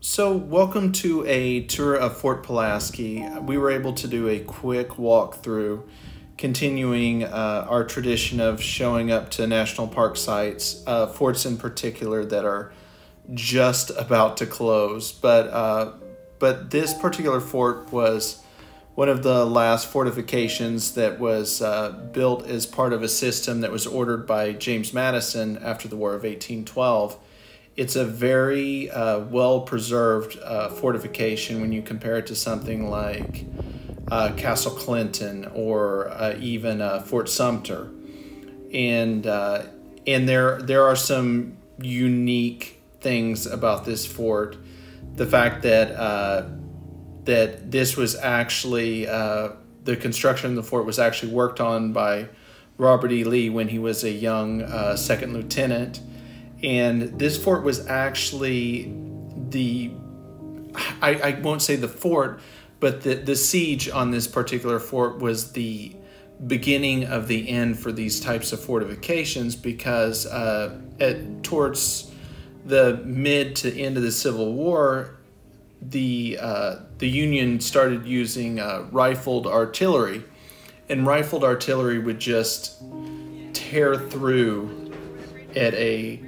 So, welcome to a tour of Fort Pulaski. We were able to do a quick walkthrough, continuing our tradition of showing up to national park sites, forts in particular that are just about to close. But this particular fort was one of the last fortifications that was built as part of a system that was ordered by James Madison after the War of 1812. It's a very well-preserved fortification when you compare it to something like Castle Clinton or even Fort Sumter. And there are some unique things about this fort. The fact that this was actually, the construction of the fort was actually worked on by Robert E. Lee when he was a young second lieutenant. And this fort was actually I won't say the fort, but the siege on this particular fort was the beginning of the end for these types of fortifications, because towards the mid to end of the Civil War, the Union started using rifled artillery, and rifled artillery would just tear through at a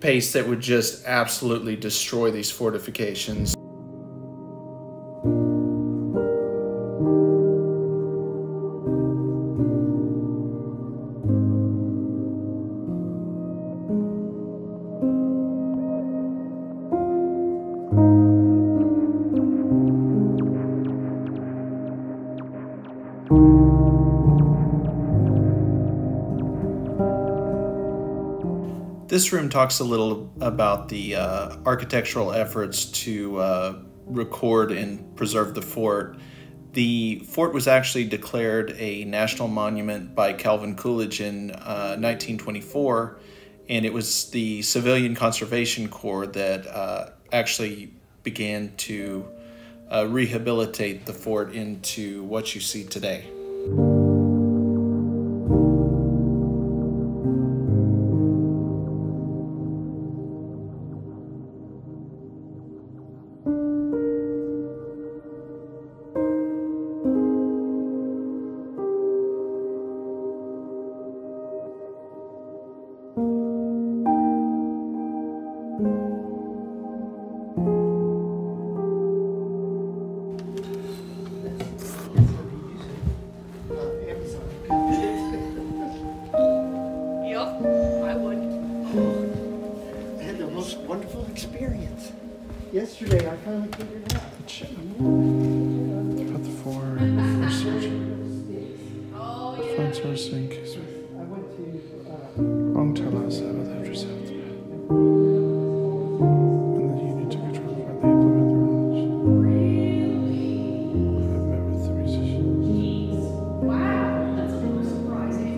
pace that would just absolutely destroy these fortifications. This room talks a little about the architectural efforts to record and preserve the fort. The fort was actually declared a national monument by Calvin Coolidge in 1924, and it was the Civilian Conservation Corps that actually began to rehabilitate the fort into what you see today. Wonderful experience. Yesterday I finally figured it out. About the four front source in case long tail last Sabbath after Sabbath. And the Union took control of how they implement their knowledge. I've met with the musicians. Wow, that's a little surprising.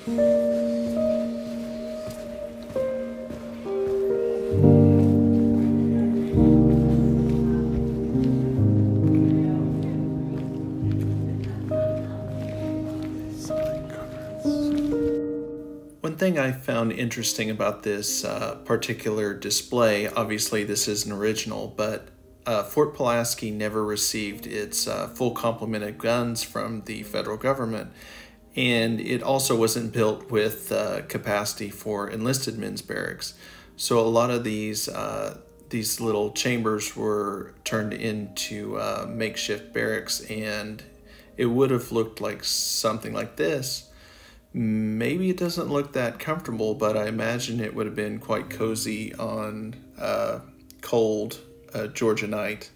One thing I found interesting about this particular display, obviously this is an original, but Fort Pulaski never received its full complement of guns from the federal government, and it also wasn't built with capacity for enlisted men's barracks. So a lot of these little chambers were turned into makeshift barracks, and it would have looked like something like this. Maybe it doesn't look that comfortable, but I imagine it would have been quite cozy on a cold Georgia night.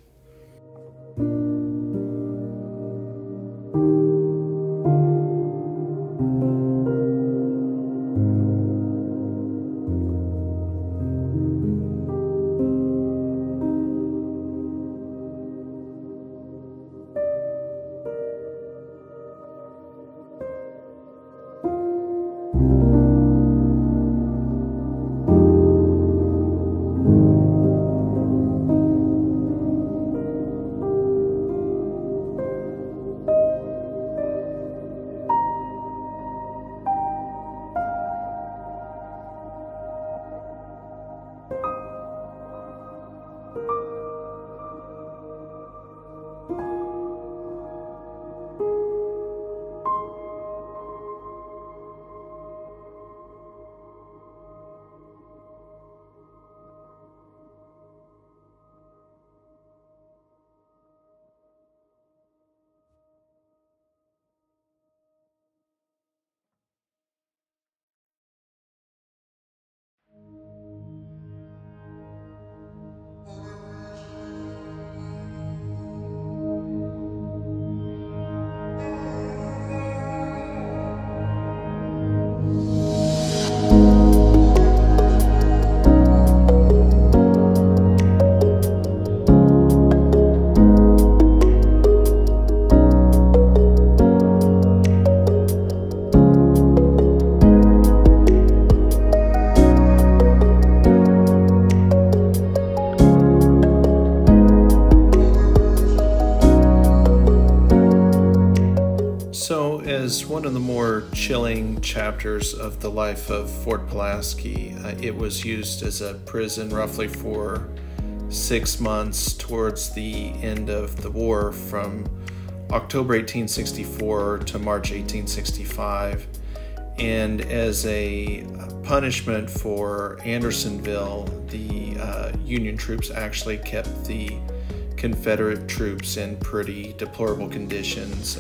As one of the more chilling chapters of the life of Fort Pulaski, it was used as a prison roughly for 6 months towards the end of the war, from October 1864 to March 1865. And as a punishment for Andersonville, the Union troops actually kept the Confederate troops in pretty deplorable conditions.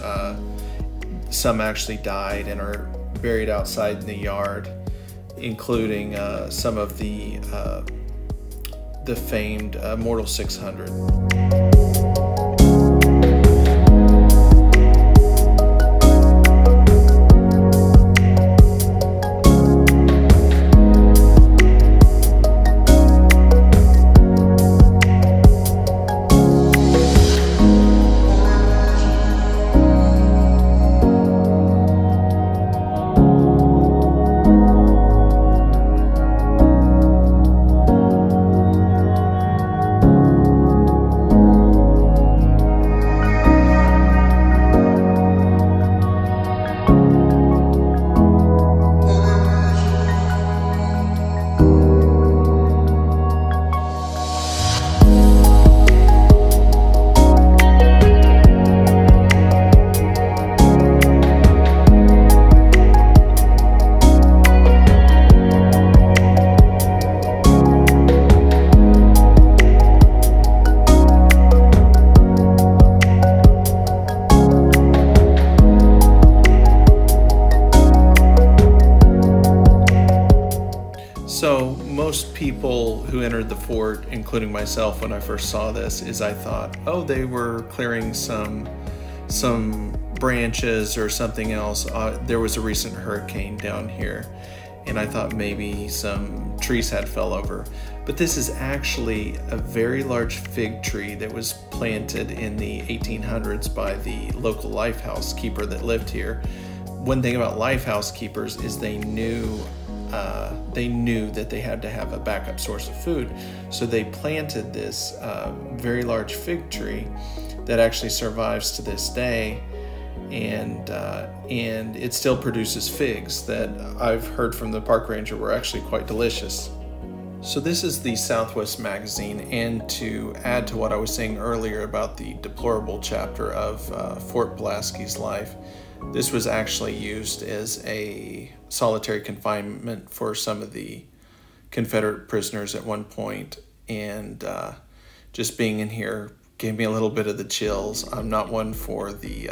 Some actually died and are buried outside in the yard, including some of the famed Mortal 600. So most people who entered the fort, including myself when I first saw this, is I thought, oh, they were clearing some branches or something else. There was a recent hurricane down here, and I thought maybe some trees had fell over. But this is actually a very large fig tree that was planted in the 1800s by the local lifehouse keeper that lived here. one thing about Lifehouse Keepers is they knew that they had to have a backup source of food. So they planted this very large fig tree that actually survives to this day, and it still produces figs that I've heard from the park ranger were actually quite delicious. So this is the Southwest Magazine, and to add to what I was saying earlier about the deplorable chapter of Fort Pulaski's life, this was actually used as a solitary confinement for some of the Confederate prisoners at one point, and just being in here gave me a little bit of the chills. I'm not one for the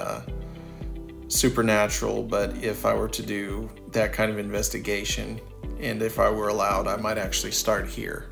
supernatural, but if I were to do that kind of investigation, and if I were allowed, I might actually start here.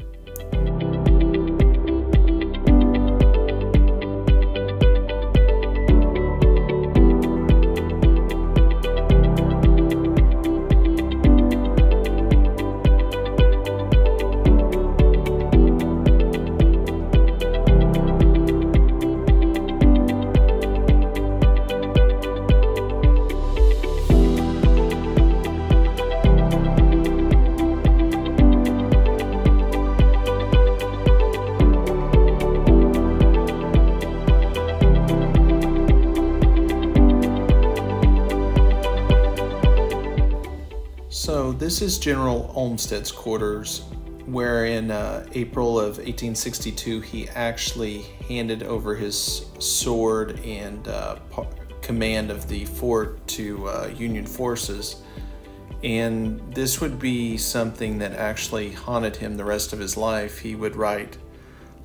So this is General Olmsted's quarters, where in April of 1862 he actually handed over his sword and command of the fort to Union forces. And this would be something that actually haunted him the rest of his life. He would write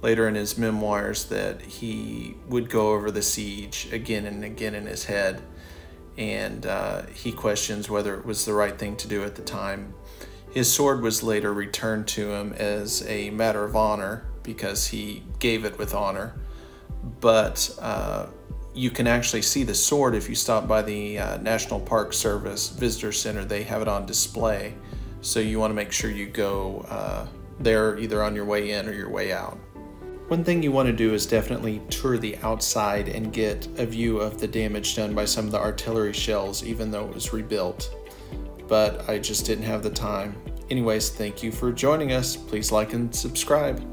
later in his memoirs that he would go over the siege again and again in his head. And he questions whether it was the right thing to do at the time. His sword was later returned to him as a matter of honor because he gave it with honor. But you can actually see the sword if you stop by the National Park Service Visitor Center. They have it on display. So you want to make sure you go there either on your way in or your way out. One thing you want to do is definitely tour the outside and get a view of the damage done by some of the artillery shells, even though it was rebuilt. But I just didn't have the time. Anyways, thank you for joining us. Please like and subscribe.